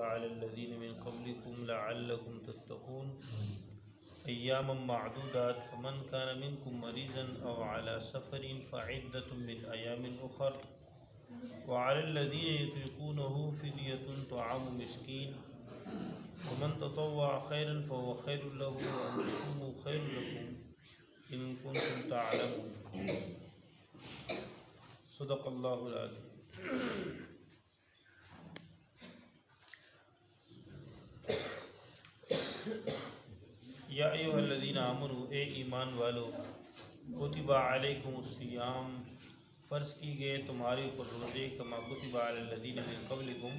على الذين من قبلكم لعلكم تتقون أياما معدودات فمن كان منكم مريضا أو على سفر فعدة من أيام أخر وعلى الذين يطيقونه فدية طعام مسكين ومن تطوع خيرا فهو خير له وأن تصوموا خير لكم إن كنتم تعلمون صدق اللہ العظیم۔ یا ایھا الذین آمنوا، اے ایمان والو، کتب علیکم الصیام، فرض کی گئے تمہارے اوپر روزے، کما کتب علی الذین من قبلکم،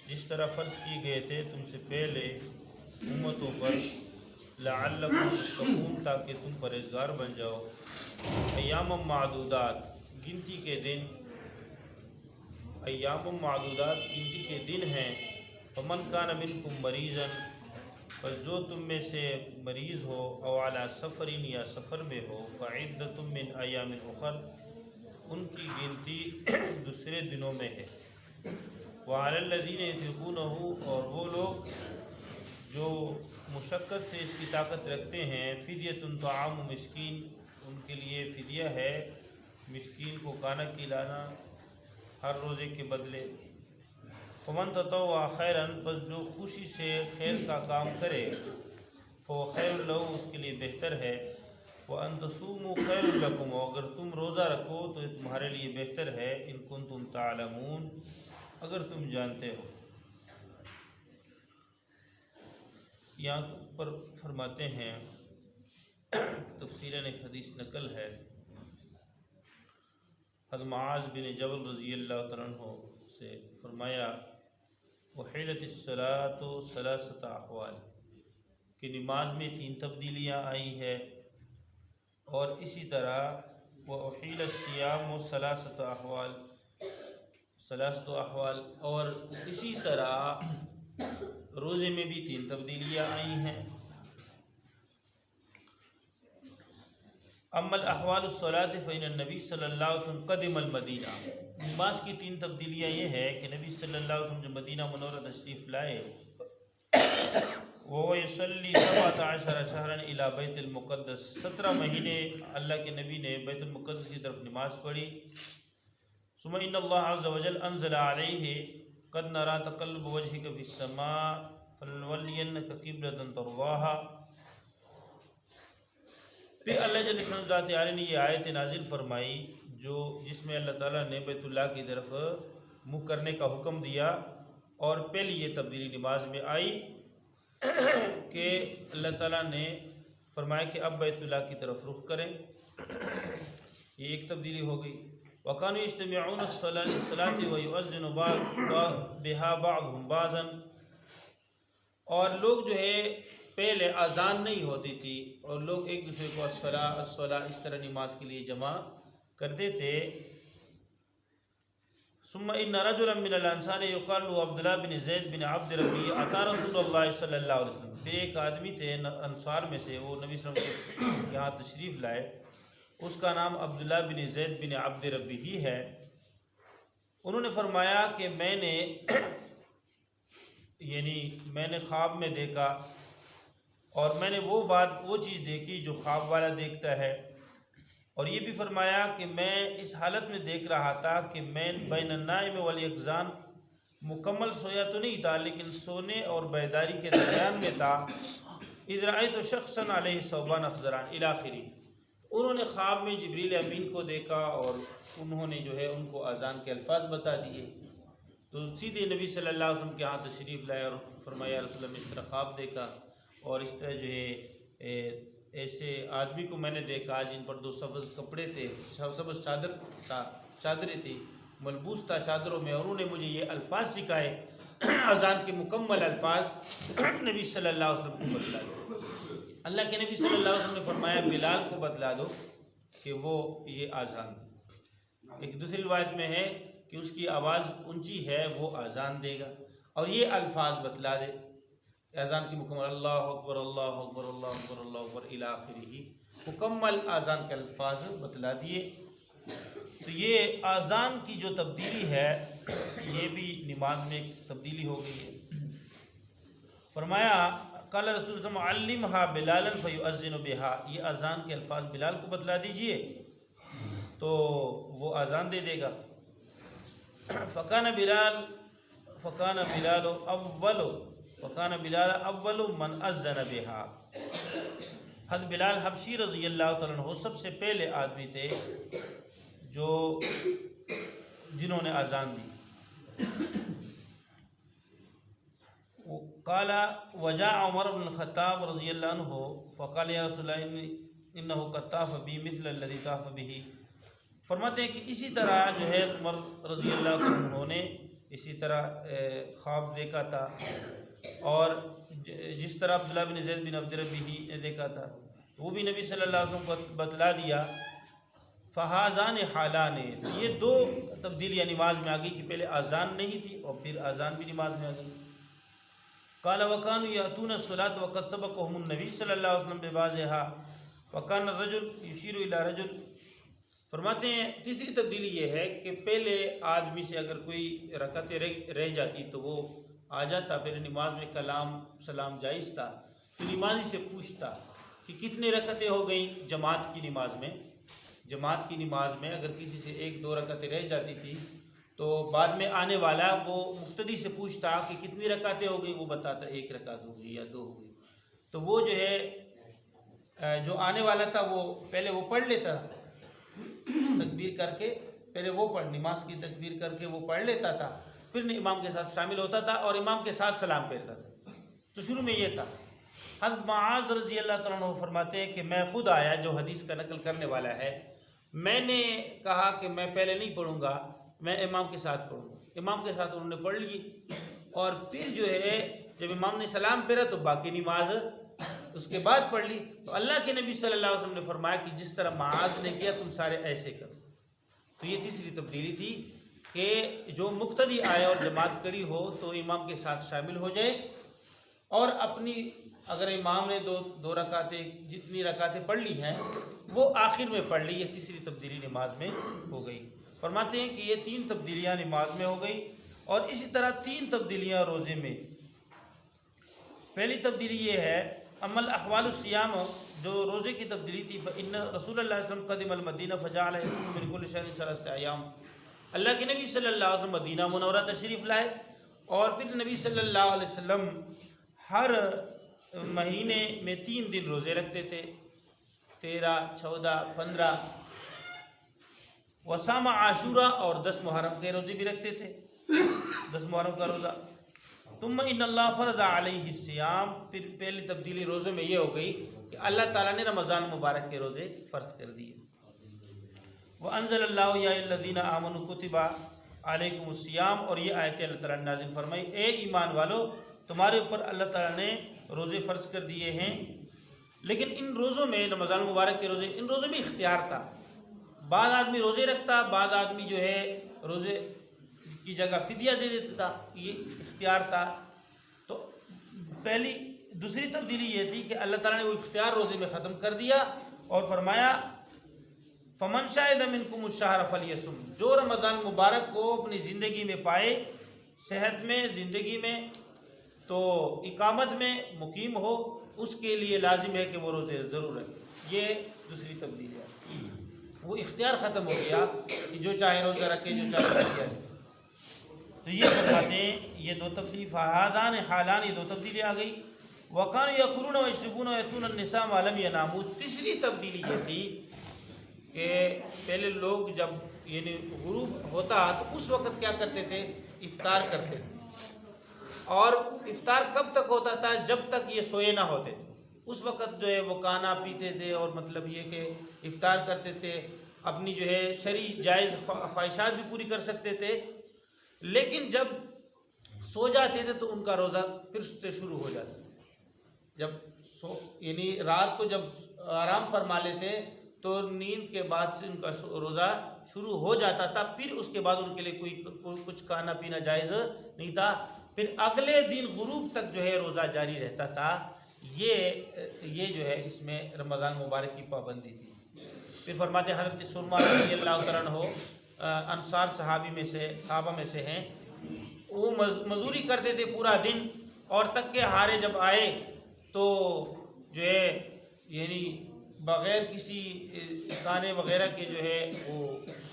جس طرح فرض کیے گئے تھے تم سے پہلے امتوں پر، لعلکم تتقون، تاکہ تم پرہیزگار بن جاؤ، ایام معدودات، گنتی کے دن، ایام معدودات گنتی کے دن ہیں، فمن کان منکم مریضا، پر جو تم میں سے مریض ہو، او علی سفر، یا سفر میں ہو، فعدۃ من ایام اخر، ان کی گنتی دوسرے دنوں میں ہے، وعلی الذین یطیقونہ، اور وہ لوگ جو مشقت سے اس کی طاقت رکھتے ہیں، فدیۃ طعام مسکین، ان کے لیے فدیہ ہے مسکین کو کھانا کھلانا ہر روزے کے بدلے، فمن تطوع خیراً، بس جو خوشی سے خیر کا کام کرے، وہ خیر لہ، اس کے لیے بہتر ہے، وَأَن تَصُومُوا خَيْرٌ لَكُمْ، اگر تم روزہ رکھو تو یہ تمہارے لیے بہتر ہے، ان کنتم تعلمون، اگر تم جانتے ہو۔ یہاں پر فرماتے ہیں، تفسیراً ایک حدیث نقل ہے، حضرت معاذ بن جبل رضی اللہ تعالیٰ عنہ سے فرمایا، وحیلت الصلاۃ ثلاثۃ احوال، کہ نماز میں 3 تبدیلیاں آئی ہے، اور اسی طرح وحیل الصیام ثلاثۃ احوال، اور اسی طرح روزے میں بھی 3 تبدیلیاں آئی ہیں۔ اما الاحوال الصلاۃ فإن النبی صلی اللہ علیہ وسلم قدم المدینہ، نماز کی 3 تبدیلیاں یہ ہے کہ نبی صلی اللہ علیہ وسلم جب مدینہ منورہ تشریف لائے، وہ یصلی 17 شہرا الی بیت المقدس، 17 مہینے اللہ کے نبی نے بیت المقدس کی طرف نماز پڑھی، ثم ان اللہ عز وجل انزل علیہ قد نرى تقلب وجهك في السماء فلنولینک قبلۃ ترضاها، پھر اللہ جل شانہ ذات عالی نے یہ آیت نازل فرمائی جس میں اللہ تعالیٰ نے بیت اللہ کی طرف منہ کرنے کا حکم دیا، اور پہلی یہ تبدیلی نماز میں آئی کہ اللہ تعالیٰ نے فرمایا کہ اب بیت اللہ کی طرف رخ کریں، یہ ایک تبدیلی ہو گئی۔ وَكَانُوا يَجْتَمِعُونَ الصَّلَاةِ وَيُؤَذِّنُ بِهَا بَعْضُهُمْ بَعْضًا، اور لوگ جو ہے پہلے اذان نہیں ہوتی تھی اور لوگ ایک دوسرے کو الصلاۃ اس طرح نماز کے لیے جمع کرتے تھے۔ ثم ان رجلا من الانصار يقال له عبد الله بن زید بن عبد ربی اتى رسول اللہ صلی اللہ علیہ وسلم، پھر ایک آدمی تھے انصار میں سے، وہ نبی صلی اللہ علیہ وسلم کے یہاں تشریف لائے، اس کا نام عبداللہ بن زید بن عبد ربی ہی ہے۔ انہوں نے فرمایا کہ میں نے خواب میں دیکھا، اور میں نے وہ چیز دیکھی جو خواب والا دیکھتا ہے، اور یہ بھی فرمایا کہ میں اس حالت میں دیکھ رہا تھا کہ میں بین النائم والیقظان، مکمل سویا تو نہیں تھا لیکن سونے اور بیداری کے درمیان میں تھا، اذ رأیت شخصا علیہ ثوبان اخضران الی آخری، انہوں نے خواب میں جبریل امین کو دیکھا اور انہوں نے جو ہے ان کو اذان کے الفاظ بتا دیے، تو سیدھے نبی صلی اللہ علیہ وسلم کے ہاں تشریف لائے اور فرمایا یا رسول اللہ میں اس طرح خواب دیکھا، اور اس طرح جو ہے ایسے آدمی کو میں نے دیکھا جن پر 2 سبز کپڑے تھے، سبز چادریں تھی، ملبوس تھا چادروں میں، اور انہوں نے مجھے یہ الفاظ سکھائے، اذان کے مکمل الفاظ نبی صلی اللہ علیہ وسلم کو بتلا دو۔ اللہ کے نبی صلی اللہ علیہ وسلم نے فرمایا بلال کو بتلا دو کہ وہ یہ اذان دے۔ ایک دوسری روایت میں ہے کہ اس کی آواز اونچی ہے، وہ اذان دے گا، اور یہ الفاظ بتلا دے اذان کی مکمل، اللہ اکبر اللہ اکبر اللہ اکبر اللہ اکبر الی آخرہ، مکمل اذان کے الفاظ بتلا دیے۔ تو یہ اذان کی جو تبدیلی ہے یہ بھی نماز میں ایک تبدیلی ہو گئی ہے۔ فرمایا قال رسول صلی اللہ علیہ وسلم علمھا بلالا فیؤذن بہا، یہ اذان کے الفاظ بلال کو بتلا دیجئے تو وہ اذان دے دے گا۔ فکان بلال اول من اذن بہا، حضرت بلال حبشی رضی اللہ تعالیٰ عنہ سب سے پہلے آدمی تھے جو جنہوں نے اذان دی۔ قال وجاء عمر بن الخطاب رضی اللہ عنہ فقال یا رسول اللہ انہ قد طاف بی مثل الذی طاف بہ، فرماتے ہیں کہ اسی طرح جو ہے عمر رضی اللہ عنہ نے اسی طرح خواب دیکھا تھا، اور جس طرح عبداللہ بن زید بن عبد ربی نے دیکھا تھا وہ بھی نبی صلی اللہ علیہ وسلم کو بتلا دیا۔ فہذان حالان، یہ دو تبدیلیاں نماز میں آ گئی کہ پہلے اذان نہیں تھی اور پھر اذان بھی نماز میں آ گئی۔ قال وكانوا يأتون الصلاة وقد سبقهم النبي صلی اللہ علیہ وسلم ببعضها وكان الرجل يشير إلى رجل، فرماتے ہیں تیسری تبدیلی یہ ہے کہ پہلے آدمی سے اگر کوئی رکعتیں رہ جاتی تو وہ آ جاتا، پھر نماز میں کلام سلام جائز تھا، تو نمازی سے پوچھتا کہ کتنے رکعتیں ہو گئیں جماعت کی نماز میں اگر کسی سے ایک دو رکعتیں رہ جاتی تھی تو بعد میں آنے والا وہ مقتدی سے پوچھتا کہ کتنی رکعتیں ہو گئی، وہ بتاتا ایک رکعت ہو گئی یا دو ہو گئی، تو وہ جو ہے جو آنے والا تھا وہ پہلے وہ پڑھ لیتا تکبیر کر کے، پہلے وہ نماز کی تکبیر کر کے وہ پڑھ لیتا تھا، پھر امام کے ساتھ شامل ہوتا تھا اور امام کے ساتھ سلام پھیرتا تھا۔ تو شروع میں یہ تھا۔ حضرت معاذ رضی اللہ تعالیٰ عنہ فرماتے ہیں کہ میں خود آیا جو حدیث کا نقل کرنے والا ہے، میں نے کہا کہ میں پہلے نہیں پڑھوں گا، میں امام کے ساتھ پڑھوں گا۔ امام کے ساتھ انہوں نے پڑھ لی، اور پھر جو ہے جب امام نے سلام پھیرا تو باقی نماز اس کے بعد پڑھ لی۔ تو اللہ کے نبی صلی اللہ علیہ وسلم نے فرمایا کہ جس طرح معاذ نے کیا تم سارے ایسے کرو۔ تو یہ تیسری تبدیلی تھی کہ جو مقتدی آئے اور جماعت کری ہو تو امام کے ساتھ شامل ہو جائے، اور اپنی اگر امام نے دو رکعتیں جتنی رکعتیں پڑھ لی ہیں وہ آخر میں پڑھ لی۔ یہ تیسری تبدیلی نماز میں ہو گئی۔ فرماتے ہیں کہ یہ 3 تبدیلیاں نماز میں ہو گئی، اور اسی طرح 3 تبدیلیاں روزے میں۔ پہلی تبدیلی یہ ہے عمل احوال الصیام، جو روزے کی تبدیلی تھی، فإن رسول اللہ صلی اللہ علیہ وسلم قدم المدینہ فجعل يصوم من كل شهر 3 ایام، اللہ کے نبی صلی اللہ علیہ وسلم مدینہ منورہ تشریف لائے، اور پھر نبی صلی اللہ علیہ وسلم ہر مہینے میں 3 دن روزے رکھتے تھے، 13، 14، 15، وصام عاشورہ، اور 10 محرم کے روزے بھی رکھتے تھے، 10 محرم کا روزہ۔ ثم ان اللہ فرض علیہ الصیام، پھر پہلی تبدیلی روزے میں یہ ہو گئی کہ اللہ تعالیٰ نے رمضان مبارک کے روزے فرض کر دیے۔ وانزل اللہ یا الذین آمنوا کتب علیکم الصیام، اور یہ آیت اللہ تعالیٰ نے نازل فرمائی، اے ایمان والو تمہارے اوپر اللہ تعالیٰ نے روزے فرض کر دیے ہیں۔ لیکن ان روزوں میں، رمضان مبارک کے روزے، ان روزوں میں اختیار تھا، بعض آدمی روزے رکھتا، بعض آدمی جو ہے روزے کی جگہ فدیہ دے دیتا تھا، یہ اختیار تھا۔ تو دوسری تبدیلی یہ تھی کہ اللہ تعالیٰ نے وہ اختیار روزے میں ختم کر دیا اور فرمایا فمن شاہد منکم الشہر فلیصم، جو رمضان مبارک کو اپنی زندگی میں پائے، صحت میں، زندگی میں، تو اقامت میں مقیم ہو، اس کے لیے لازم ہے کہ وہ روزے ضرور رکھے۔ یہ دوسری تبدیلی ہے، وہ اختیار ختم ہو گیا کہ جو چاہے روزہ رکھے، جو چاہے روزہ رکھے۔ تو یہ فرماتے ہیں یہ 2 تبدیلی، فہادان حالان، یہ 2 تبدیلی آ گئی۔ وَكَانُوا يَأْكُلُونَ وَيَشْرَبُونَ وَيَأْتُونَ النِّسَاءَ مَا لَمْ يَنَامُوا، تیسری تبدیلی یہ تھی کہ پہلے لوگ جب یعنی غروب ہوتا تو اس وقت کیا کرتے تھے، افطار کرتے تھے، اور افطار کب تک ہوتا تھا، جب تک یہ سوئے نہ ہوتے تھے، اس وقت جو ہے وہ کھانا پیتے تھے، اور مطلب یہ کہ افطار کرتے تھے، اپنی جو ہے شرعی جائز خواہشات بھی پوری کر سکتے تھے۔ لیکن جب سو جاتے تھے تو ان کا روزہ پھر سے شروع ہو جاتا، جب یعنی رات کو جب آرام فرما لیتے تو نیند کے بعد سے ان کا روزہ شروع ہو جاتا تھا، پھر اس کے بعد ان کے لیے کچھ کھانا پینا جائز نہیں تھا، پھر اگلے دن غروب تک جو ہے روزہ جاری رہتا تھا۔ یہ جو ہے اس میں رمضان مبارک کی پابندی تھی۔ پھر فرماتے حضرت سرما رضی اللہ تعالیٰ عنہ انصار صحابہ میں سے ہیں، وہ مزدوری کرتے تھے پورا دن، اور تک کے ہارے جب آئے تو جو ہے یعنی بغیر کسی کانے وغیرہ کے جو ہے وہ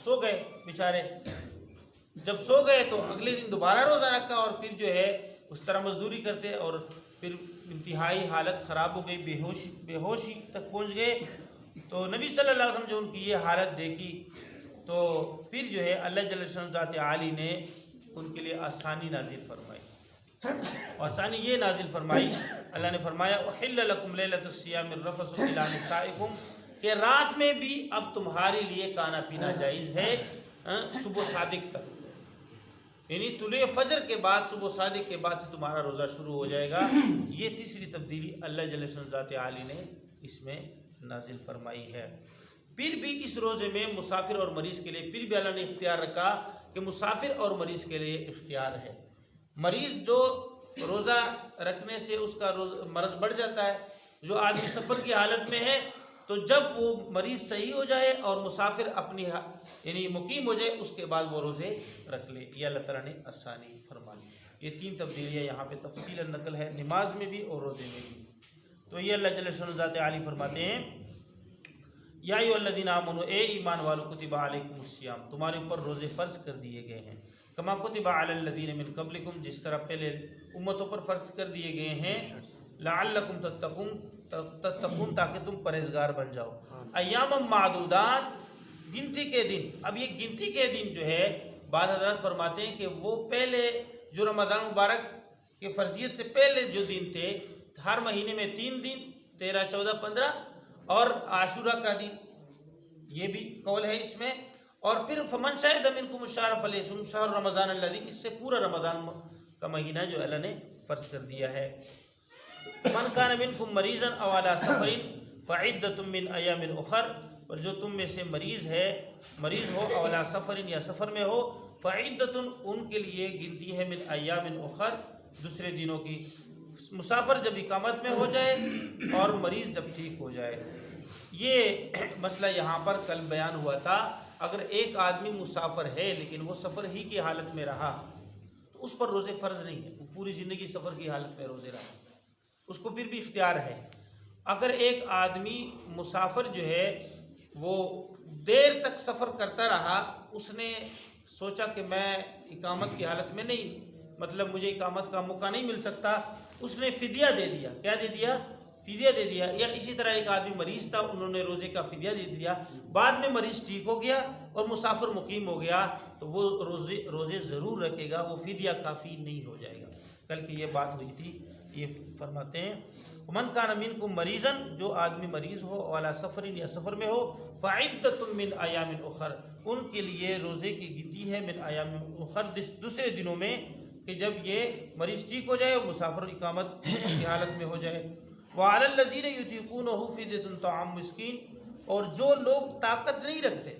سو گئے بیچارے. جب سو گئے تو اگلے دن دوبارہ روزہ رکھا اور پھر جو ہے اس طرح مزدوری کرتے اور پھر انتہائی حالت خراب ہو گئی، بے ہوشی تک پہنچ گئے. تو نبی صلی اللہ علیہ وسلم جو ان کی یہ حالت دیکھی تو پھر جو ہے اللہ جل شان ذات عالی نے ان کے لیے آسانی نازل فرمائی. آسانی یہ نازل فرمائی، اللہ نے فرمایا احل لکم لیلۃ الصیام الرفث الی نسائکم، کہ رات میں بھی اب تمہارے لیے کھانا پینا جائز ہے صبح صادق تک. یعنی طلوع فجر کے بعد صبح صادق کے بعد سے تمہارا روزہ شروع ہو جائے گا. یہ تیسری تبدیلی اللہ جل شان ذات عالی نے اس میں نازل فرمائی ہے. پھر بھی اس روزے میں مسافر اور مریض کے لیے پھر بھی اللہ نے اختیار رکھا کہ مسافر اور مریض کے لیے اختیار ہے. مریض جو روزہ رکھنے سے اس کا مرض بڑھ جاتا ہے، جو آدمی سفر کی حالت میں ہے، تو جب وہ مریض صحیح ہو جائے اور مسافر اپنی یعنی مقیم ہو جائے اس کے بعد وہ روزے رکھ لے. یہ اللہ تعالیٰ نے آسانی فرما دی. یہ تین تبدیلیاں یہاں پہ تفصیل نقل ہے، نماز میں بھی اور روزے میں بھی. تو یہ اللہ جل شانہ ذات عالی فرماتے ہیں یا ایھا الذین آمنوا، اے ایمان والو، کتب علیکم الصیام، تمہارے اوپر روزے فرض کر دیے گئے ہیں، کما کتب علی الذین من قبلکم، جس طرح پہلے امتوں پر فرض کر دیے گئے ہیں، لعلکم تتقون، تاکہ تم پرہیزگار بن جاؤ. ایام معدودات، گنتی کے دن. اب یہ گنتی کے دن جو ہے بعض حضرات فرماتے ہیں کہ وہ پہلے جو رمضان مبارک کے فرضیت سے پہلے جو دن تھے، ہر مہینے میں 3 دن 13 14 15 اور عاشورہ کا دن، یہ بھی قول ہے اس میں. اور پھر فمن شہد منکم الشہر فلیصم، شہر رمضان الذی، اس سے پورا رمضان کا مہینہ جو اللہ نے فرض کر دیا ہے. من کان منکم مریضا او علی سفر فعدۃ من ایام اخر، اور جو تم میں سے مریض ہو او علی سفر، یا سفر میں ہو، فعدۃ، ان کے لیے گنتی ہے، من ایام اخر، دوسرے دنوں کی. مسافر جب اقامت میں ہو جائے اور مریض جب ٹھیک ہو جائے. یہ مسئلہ یہاں پر کل بیان ہوا تھا. اگر ایک آدمی مسافر ہے لیکن وہ سفر ہی کی حالت میں رہا تو اس پر روزے فرض نہیں ہے، وہ پوری زندگی سفر کی حالت میں روزے رہا، اس کو پھر بھی اختیار ہے. اگر ایک آدمی مسافر جو ہے وہ دیر تک سفر کرتا رہا، اس نے سوچا کہ میں اقامت کی حالت میں نہیں، مطلب مجھے اقامت کا موقع نہیں مل سکتا، اس نے فدیہ دے دیا. کیا دے دیا؟ فدیہ دے دیا. یا اسی طرح ایک آدمی مریض تھا، انہوں نے روزے کا فدیہ دے دیا، بعد میں مریض ٹھیک ہو گیا اور مسافر مقیم ہو گیا، تو وہ روزے ضرور رکھے گا، وہ فدیہ کافی نہیں ہو جائے گا. کل کی یہ بات ہوئی تھی. یہ فرماتے ہیں من کان منکم مریضا، جو آدمی مریض ہو، والا سفر، یا سفر میں ہو، فعدۃ من ایام اخر، ان کے لیے روزے کی گنتی ہے، من ایام اخر، دوسرے دنوں میں، کہ جب یہ مریض ٹھیک ہو جائے اور مسافر اقامت کی حالت میں ہو جائے. وعلی الذین یطیقونہ فدیۃ طعام مسکین، اور جو لوگ طاقت نہیں رکھتے،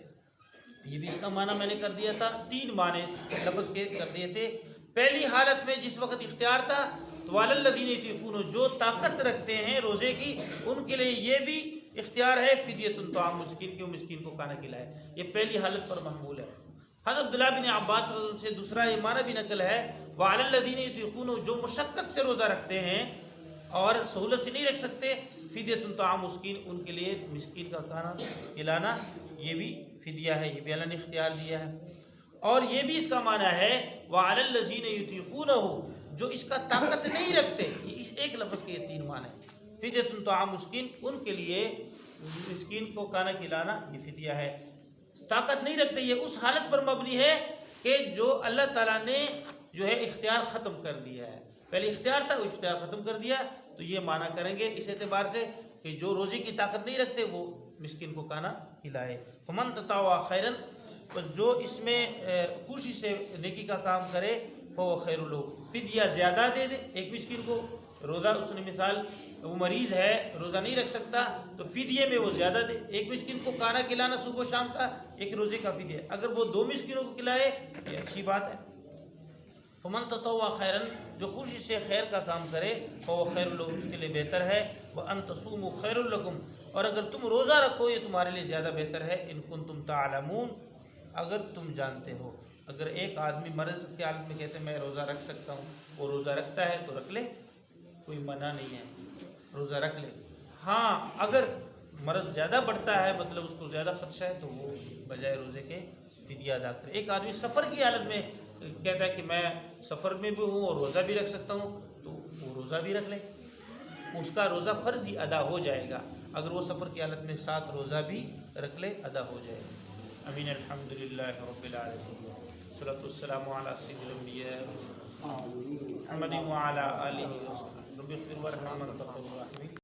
یہ بھی اس کا معنی میں نے کر دیا تھا، 3 معنی لفظ کے کر دیے تھے. پہلی حالت میں جس وقت اختیار تھا تو وعلی الذین یطیقونہ، جو طاقت رکھتے ہیں روزے کی، ان کے لیے یہ بھی اختیار ہے، فدیۃ طعام مسکین، کہ وہ مسکین کو کھانا کھلائے. یہ پہلی حالت پر محمول ہے. حضرت عبداللہ بن عباس رضی اللہ عنہ سے دوسرا یہ معنی بھی نقل ہے، وعلی الذین یطیقونہ، جو مشقت سے روزہ رکھتے ہیں اور سہولت سے نہیں رکھ سکتے، فدیۃ طعام مسکین، ان کے لیے مسکین کا کھانا کھلانا یہ بھی فدیہ ہے، یہ بھی اللہ نے اختیار دیا ہے. اور یہ بھی اس کا معنی ہے وعلی الذین یطیقونہ، جو اس کا طاقت نہیں رکھتے. اس ایک لفظ کے یہ 3 معنی ہیں. فدیۃ طعام مسکین، ان کے لیے مسکین کو کھانا کھلانا یہ فدیہ ہے. طاقت نہیں رکھتے، یہ اس حالت پر مبنی ہے کہ جو اللہ تعالیٰ نے جو ہے اختیار ختم کر دیا ہے. پہلے اختیار تھا، وہ اختیار ختم کر دیا، تو یہ معنی کریں گے اس اعتبار سے کہ جو روزے کی طاقت نہیں رکھتے وہ مسکین کو کھانا کھلائے. فمن تطوع خیرا، جو اس میں خوشی سے نیکی کا کام کرے، فهو خیر له، فدیہ زیادہ دے دے. ایک مسکین کو روزہ، اس نے مثال وہ مریض ہے روزہ نہیں رکھ سکتا تو فدیے میں وہ زیادہ دے. ایک مسکین کو کھانا کھلانا صبح و شام کا ایک روزے کا فدیہ، اگر وہ 2 مسکینوں کو کھلائے یہ اچھی بات ہے. فمن تطوع خیرا، جو خوشی سے خیر کا کام کرے، فهو خیر له، اس کے لیے بہتر ہے. وان تصوموا خیر لکم، اور اگر تم روزہ رکھو یہ تمہارے لیے زیادہ بہتر ہے. ان کنتم تعلمون، اگر تم جانتے ہو. اگر ایک آدمی مرض کی حالت میں کہتے ہیں میں روزہ رکھ سکتا ہوں، وہ روزہ رکھتا ہے تو رکھ لے، کوئی منع نہیں ہے، روزہ رکھ لے۔ ہاں اگر مرض زیادہ بڑھتا ہے، مطلب اس کو زیادہ خدشہ ہے، تو وہ بجائے روزے کے فدیہ ادا کرے۔ ایک آدمی سفر کی حالت میں کہتا ہے کہ میں سفر میں بھی ہوں اور روزہ بھی رکھ سکتا ہوں، تو وہ روزہ بھی رکھ لے، اس کا روزہ فرضی ادا ہو جائے گا۔ اگر وہ سفر کی حالت میں ساتھ روزہ بھی رکھ لے، ادا ہو جائے گا۔ امین۔ الحمدللہ رب العالمین، والصلاۃ والسلام علی سید الانبیاء محمد وعلی آلہ وصحبہ، رب اغفر وارحم وانت خیر الراحمین۔